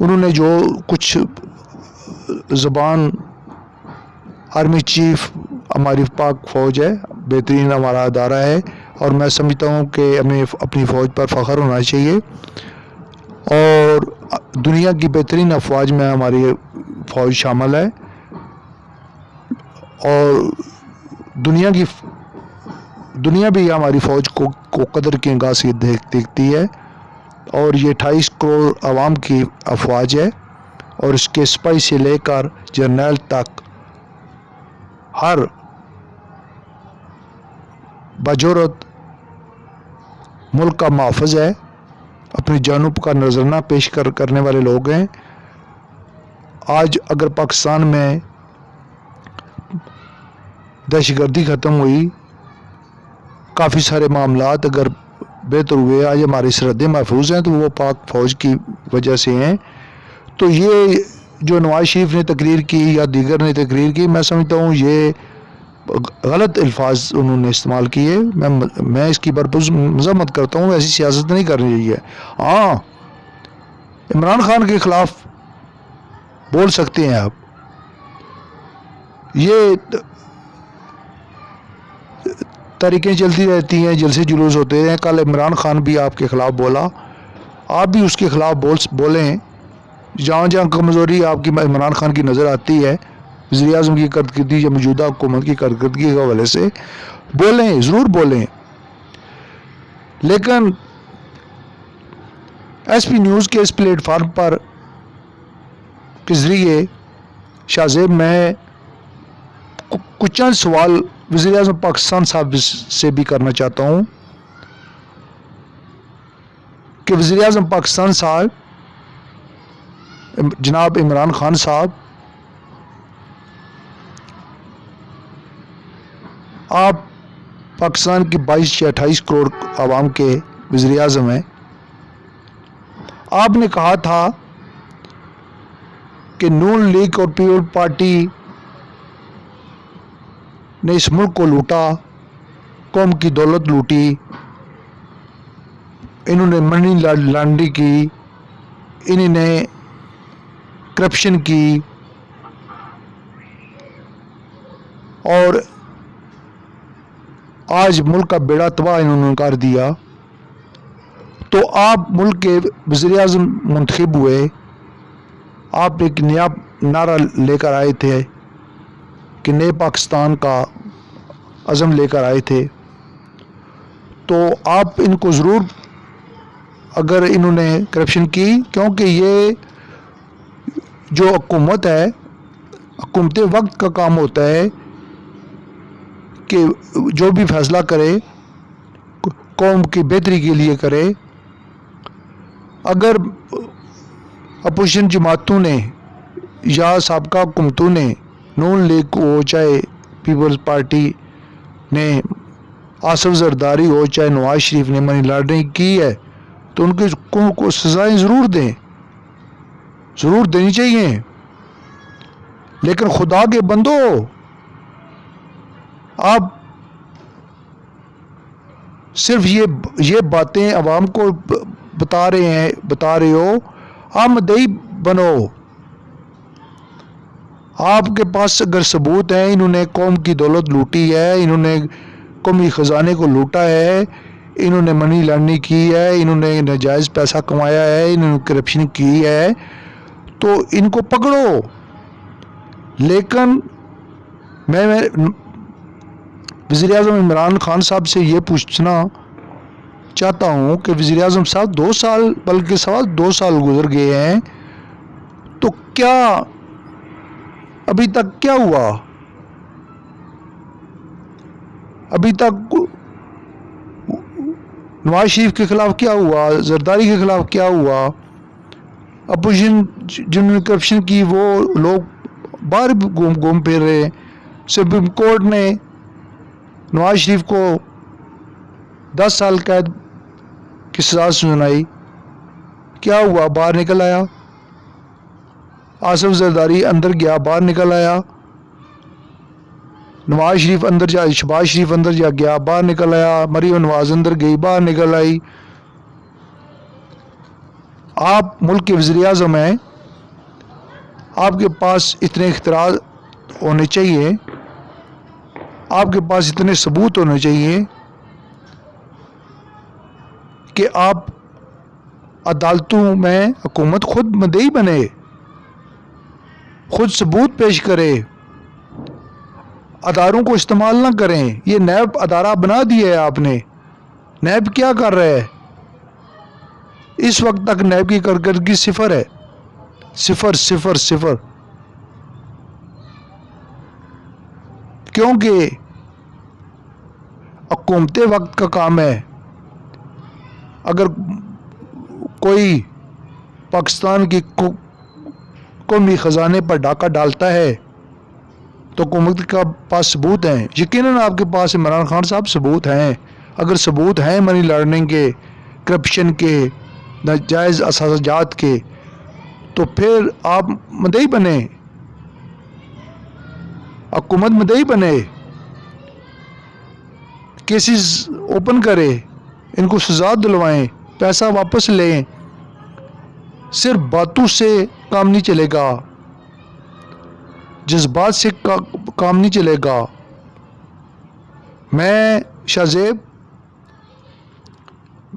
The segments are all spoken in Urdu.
انہوں نے جو کچھ زبان آرمی چیف ہماری پاک فوج ہے، بہترین ہمارا ادارہ ہے، اور میں سمجھتا ہوں کہ ہمیں اپنی فوج پر فخر ہونا چاہیے، اور دنیا کی بہترین افواج میں ہماری فوج شامل ہے، اور دنیا بھی ہماری فوج کو قدر کی نگاہ سے دیکھتی ہے، اور یہ 28 کروڑ عوام کی افواج ہے، اور اس کے سپاہی سے لے کر جرنیل تک ہر بجورت ملک کا محافظ ہے، اپنی جانوں کا نذرانہ پیش کرنے والے لوگ ہیں۔ آج اگر پاکستان میں دہشت گردی ختم ہوئی، کافی سارے معاملات اگر بہتر ہوئے، آج ہماری سرحدیں محفوظ ہیں، تو وہ پاک فوج کی وجہ سے ہیں۔ تو یہ جو نواز شریف نے تقریر کی یا دیگر نے تقریر کی، میں سمجھتا ہوں یہ غلط الفاظ انہوں نے استعمال کیے، میں اس کی بھرپور مذمت کرتا ہوں، ایسی سیاست نہیں کرنی چاہیے۔ ہاں، عمران خان کے خلاف بول سکتے ہیں آپ، یہ تحریکیں چلتی رہتی ہیں، جلسے جلوس ہوتے ہیں، کل عمران خان بھی آپ کے خلاف بولا، آپ بھی اس کے خلاف بولیں، جہاں جہاں کمزوری آپ کی عمران خان کی نظر آتی ہے، وزیر اعظم کی کارکردگی یا موجودہ حکومت کی کارکردگی کے حوالے سے بولیں، ضرور بولیں، لیکن ایس پی نیوز کے اس پلیٹ فارم پر کے ذریعے شاہ زیب میں کچھ چند سوال وزیر اعظم پاکستان صاحب سے بھی کرنا چاہتا ہوں کہ وزیر اعظم پاکستان صاحب جناب عمران خان صاحب، آپ پاکستان کی 22 یا 28 کروڑ عوام کے وزیر اعظم ہیں، آپ نے کہا تھا کہ نون لیگ اور پیپل پارٹی نے اس ملک کو لوٹا، قوم کی دولت لوٹی، انہوں نے منی لانڈرنگ کی، انہوں نے کرپشن کی، اور آج ملک کا بیڑا تباہ انہوں نے کر دیا۔ تو آپ ملک کے وزیر اعظم منتخب ہوئے، آپ ایک نیا نعرہ لے کر آئے تھے کہ نئے پاکستان کا عزم لے کر آئے تھے، تو آپ ان کو ضرور، اگر انہوں نے کرپشن کی، کیونکہ یہ جو حکومت ہے، حکومت وقت کا کام ہوتا ہے کہ جو بھی فیصلہ کرے قوم کی بہتری کے لیے کرے۔ اگر اپوزیشن جماعتوں نے یا سابقہ حکومتوں نے، نون لیگ ہو چاہے پیپلز پارٹی نے، آصف زرداری ہو چاہے نواز شریف نے منی لانڈرنگ کی ہے، تو ان کے کو سزائیں ضرور دیں، ضرور دینی چاہیے، لیکن خدا کے بندو، آپ صرف یہ باتیں عوام کو بتا رہے ہو، آپ مدعی بنو، آپ کے پاس اگر ثبوت ہیں، انہوں نے قوم کی دولت لوٹی ہے، انہوں نے قومی خزانے کو لوٹا ہے، انہوں نے منی لانڈرنگ کی ہے، انہوں نے ناجائز پیسہ کمایا ہے، انہوں نے کرپشن کی ہے، تو ان کو پکڑو۔ لیکن میں وزیر اعظم عمران خان صاحب سے یہ پوچھنا چاہتا ہوں کہ وزیر اعظم صاحب 2 سال، بلکہ 2.25 گزر گئے ہیں، تو کیا ابھی تک کیا ہوا؟ ابھی تک نواز شریف کے خلاف کیا ہوا؟ زرداری کے خلاف کیا ہوا؟ اپوزیشن جنہوں نے کرپشن کی وہ لوگ باہر گھوم پھر رہے ہیں۔ سپریم کورٹ نے نواز شریف کو 10 سال قید کی سزا سنائی، کیا ہوا؟ باہر نکل آیا۔ آصف زرداری اندر گیا، باہر نکل آیا۔ نواز شریف شہباز شریف اندر گیا، باہر نکل آیا۔ مریم نواز اندر گئی، باہر نکل آئی۔ آپ ملک کے وزیر اعظم ہیں، آپ کے پاس اتنے اختیارات ہونے چاہیے، آپ کے پاس اتنے ثبوت ہونے چاہیے کہ آپ عدالتوں میں حکومت خود مدعی بنے، خود ثبوت پیش کرے، اداروں کو استعمال نہ کریں۔ یہ نیب ادارہ بنا دیا ہے آپ نے۔ نیب کیا کر رہا ہے؟ اس وقت تک نیب کی کارکردگی صفر ہے، صفر صفر صفر، کیونکہ حکومت وقت کا کام ہے۔ اگر کوئی پاکستان کی قومی خزانے پر ڈاکہ ڈالتا ہے تو حکومت کا پاس ثبوت ہیں، یقیناً آپ کے پاس عمران خان صاحب ثبوت ہیں۔ اگر ثبوت ہیں منی لانڈرنگ کے، کرپشن کے، ناجائز اخراجات کے، تو پھر آپ مدعی بنے، حکومت مدعی بنے، کیسز اوپن کرے، ان کو سزا دلوائیں، پیسہ واپس لیں۔ صرف باتوں سے کام نہیں چلے گا، جذبات سے کام نہیں چلے گا۔ میں شاہ زیب،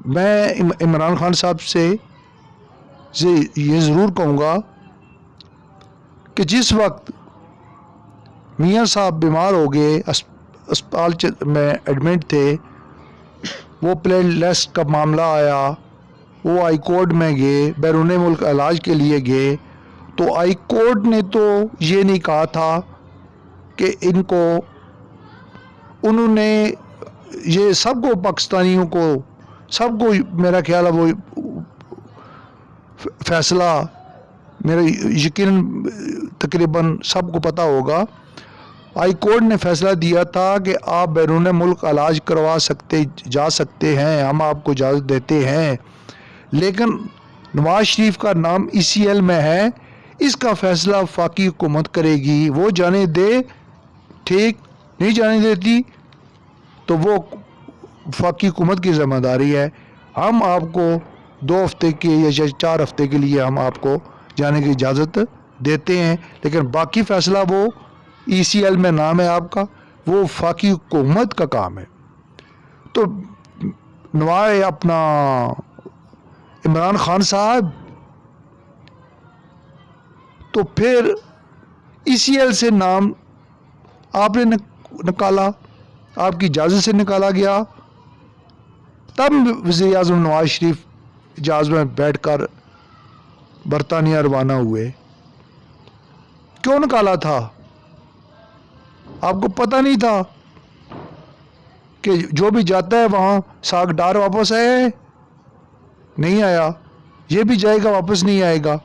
میں عمران خان صاحب سے یہ ضرور کہوں گا کہ جس وقت میاں صاحب بیمار ہو گئے، اسپتال میں ایڈمٹ تھے، وہ پلیٹ لیس کا معاملہ آیا، وہ ہائی کورٹ میں گئے، بیرون ملک علاج کے لیے گئے، تو ہائی کورٹ نے تو یہ نہیں کہا تھا کہ ان کو، انہوں نے یہ سب کو، پاکستانیوں کو، سب کو، میرا خیال ہے وہ فیصلہ میرا یقیناً تقریباً سب کو پتہ ہوگا، ہائی کورٹ نے فیصلہ دیا تھا کہ آپ بیرون ملک علاج کروا سکتے، جا سکتے ہیں، ہم آپ کو اجازت دیتے ہیں، لیکن نواز شریف کا نام ECL میں ہے، اس کا فیصلہ وفاقی حکومت کرے گی، وہ جانے دے، ٹھیک، نہیں جانے دیتی تو وہ وفاقی حکومت کی ذمہ داری ہے۔ ہم آپ کو 2 ہفتے کے یا 4 ہفتے کے لیے ہم آپ کو جانے کی اجازت دیتے ہیں، لیکن باقی فیصلہ وہ ECL میں نام ہے آپ کا، وہ وفاقی حکومت کا کام ہے۔ تو نوائے اپنا عمران خان صاحب، تو پھر ECL سے نام آپ نے نکالا، آپ کی اجازت سے نکالا گیا، تب وزیر اعظم نواز شریف جہاز میں بیٹھ کر برطانیہ روانہ ہوئے۔ کیوں نکالا تھا؟ آپ کو پتہ نہیں تھا کہ جو بھی جاتا ہے وہاں ساگدار واپس آئے؟ نہیں آیا، یہ بھی جائے گا واپس نہیں آئے گا۔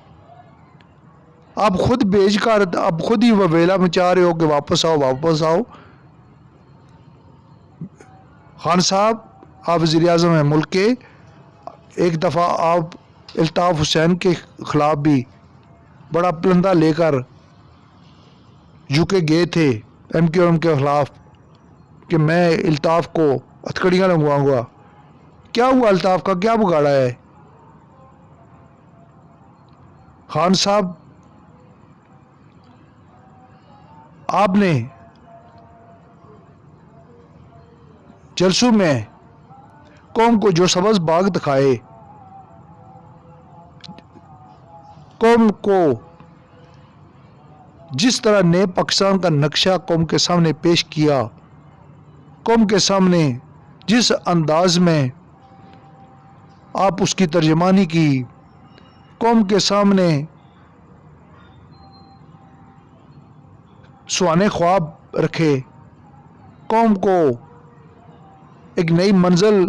آپ خود بھیج کر آپ خود ہی ویلا مچا رہے ہو کہ واپس آؤ واپس آؤ۔ خان صاحب، آپ وزیر اعظم ہیں ملک کے، ایک دفعہ آپ الطاف حسین کے خلاف بھی بڑا پلندہ لے کر UK گئے تھے، MQM کے خلاف، کہ میں الطاف کو ہتھکڑیاں لگواؤں گا۔ کیا ہوا الطاف کا؟ کیا بگاڑا ہے؟ خان صاحب، آپ نے جلسوں میں قوم کو جو سبز باغ دکھائے، قوم کو جس طرح نئے پاکستان کا نقشہ قوم کے سامنے پیش کیا، قوم کے سامنے جس انداز میں آپ اس کی ترجمانی کی، قوم کے سامنے سہانے خواب رکھے، قوم کو ایک نئی منزل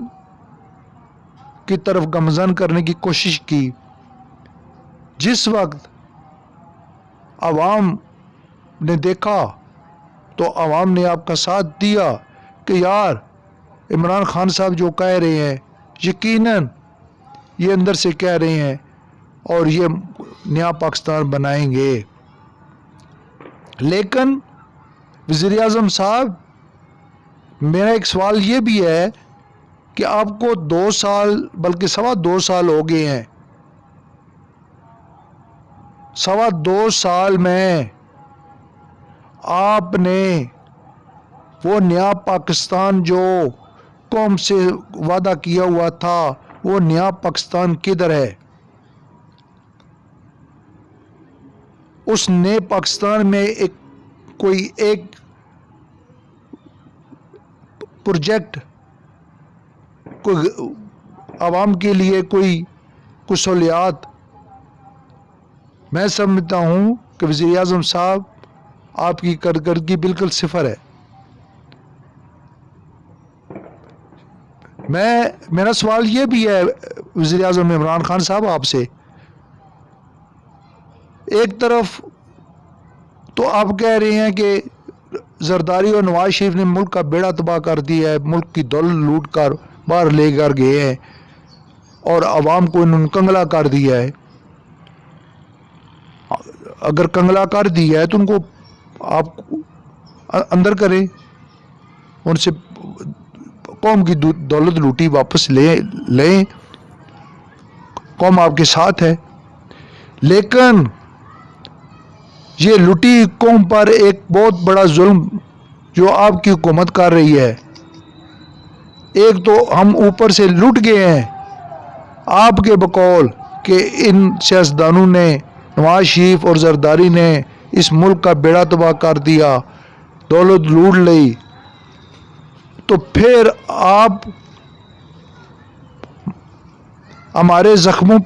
کی طرف گامزن کرنے کی کوشش کی۔ جس وقت عوام نے دیکھا تو عوام نے آپ کا ساتھ دیا کہ یار عمران خان صاحب جو کہہ رہے ہیں یقیناً یہ اندر سے کہہ رہے ہیں اور یہ نیا پاکستان بنائیں گے۔ لیکن وزیر اعظم صاحب، میرا ایک سوال یہ بھی ہے کہ آپ کو 2 سال بلکہ 2.25 سال ہو گئے ہیں، 2.25 سال میں آپ نے وہ نیا پاکستان جو قوم سے وعدہ کیا ہوا تھا، وہ نیا پاکستان کدھر ہے؟ اس نئے پاکستان میں کوئی ایک پروجیکٹ، کوئی عوام کے لیے کوئی سہولیات؟ میں سمجھتا ہوں کہ وزیر اعظم صاحب آپ کی کارکردگی بالکل صفر ہے۔ میرا سوال یہ بھی ہے وزیر اعظم عمران خان صاحب آپ سے، ایک طرف تو آپ کہہ رہے ہیں کہ زرداری اور نواز شریف نے ملک کا بیڑا تباہ کر دیا ہے، ملک کی دولت لوٹ کر باہر لے کر گئے ہیں اور عوام کو انہوں نے کنگلا کر دیا ہے۔ اگر کنگلا کر دیا ہے تو ان کو آپ اندر کریں، ان سے قوم کی دولت لوٹی واپس لیں، قوم آپ کے ساتھ ہے۔ لیکن یہ لوٹی قوم پر ایک بہت بڑا ظلم جو آپ کی حکومت کر رہی ہے، ایک تو ہم اوپر سے لٹ گئے ہیں آپ کے بقول کہ ان سیاستدانوں نے، نواز شریف اور زرداری نے اس ملک کا بیڑا تباہ کر دیا، دولت لوٹ لی، تو پھر آپ ہمارے زخموں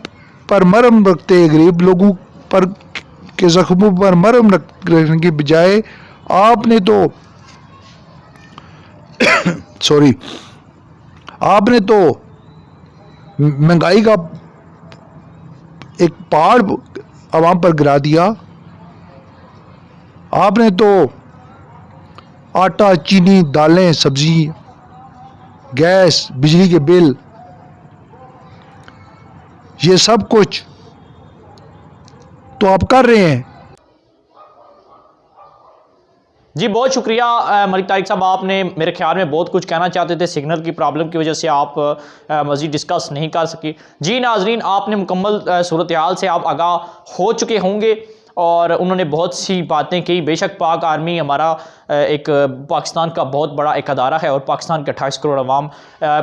پر مرہم رکھتے، غریب لوگوں پر کے زخموں پر مرہم رکھنے کی بجائے آپ نے تو آپ نے تو مہنگائی کا ایک پہاڑ عوام پر گرا دیا۔ آپ نے تو آٹا، چینی، دالیں، سبزی، گیس، بجلی کے بل، یہ سب کچھ تو آپ کر رہے ہیں۔ جی بہت شکریہ ملک طارق صاحب، آپ نے میرے خیال میں بہت کچھ کہنا چاہتے تھے، سگنل کی پرابلم کی وجہ سے آپ مزید ڈسکس نہیں کر سکے۔ جی ناظرین، آپ نے مکمل صورتحال سے آپ آگاہ ہو چکے ہوں گے اور انہوں نے بہت سی باتیں کی۔ بے شک پاک آرمی ہمارا ایک پاکستان کا بہت بڑا ایک ادارہ ہے اور پاکستان کے 28 کروڑ عوام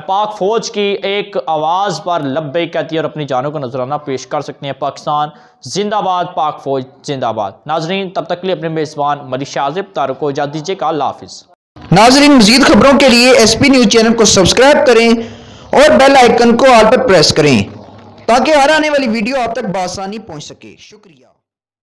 پاک فوج کی ایک آواز پر لبیک کہتی ہے اور اپنی جانوں کا نذرانہ پیش کر سکتے ہیں۔ پاکستان زندہ باد، پاک فوج زندہ باد۔ ناظرین، تب تک کے لیے اپنے میزبان ملک شاہ آصف طارق کو اجازت دیجیے گا۔ اللہ حافظ۔ ناظرین، مزید خبروں کے لیے ایس پی نیوز چینل کو سبسکرائب کریں اور بیل آئیکن کو آل پر پریس کریں تاکہ ہر آنے والی ویڈیو آپ تک بآسانی پہنچ سکے۔ شکریہ۔